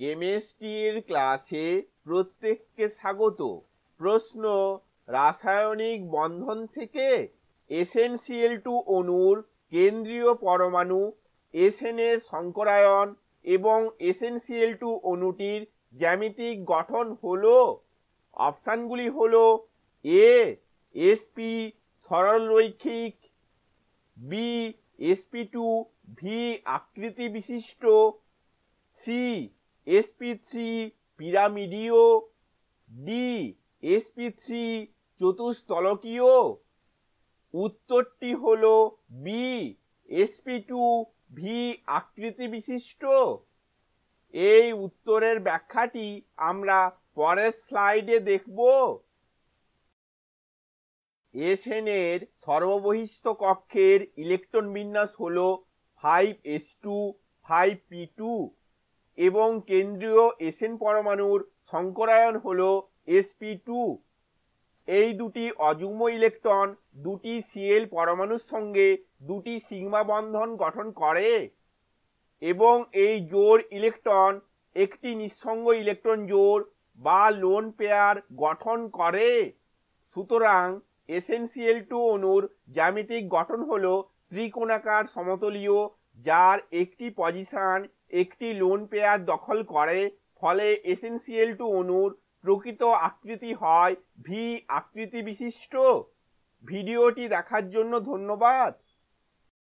কেমিস্ট্রির ক্লাসে প্রত্যেককে স্বাগত। প্রশ্ন, রাসায়নিক বন্ধন থেকে SnCl2 অণুর কেন্দ্রীয় পরমাণু Sn এর সংকরায়ন এবং SnCl2 অণুটির জ্যামিতিক গঠন হলো। অপশানগুলি হলো এ sp সরলরৈখিক, বি sp2 ভি আকৃতি বিশিষ্ট, সি sp3 পিরামিডীয়, ডি sp3 চতুস্তলকীয়। উত্তরটি হলো বি sp2 ভি আকৃতি বিশিষ্ট। এই উত্তরের ব্যাখ্যাটি আমরা পরের স্লাইডে দেখব। Sn এর সর্ববহিস্থ কক্ষের ইলেকট্রন বিন্যাস হলো 5s2 5p2 এবং কেন্দ্রীয় Sn পরমাণুর সংকরায়ন হলো sp2। এই দুটি অযুগ্ম ইলেকট্রন দুটি Cl পরমাণুর সঙ্গে দুটি সিগমা বন্ধন গঠন করে এবং এই জোড় ইলেকট্রন একটি নিঃসঙ্গ ইলেকট্রন জোড় বা লোন পেয়ার গঠন করে। সুতরাং SnCl2 অণুর জ্যামিতিক গঠন হলো ত্রিকোণাকার সমতলীয়, যার একটি পজিশন একটি লোন পেয়ার দখল করে। ফলে SnCl2 অণুর প্রকৃত আকৃতি হয় ভি আকৃতি বিশিষ্ট। ভিডিওটি দেখার জন্য ধন্যবাদ।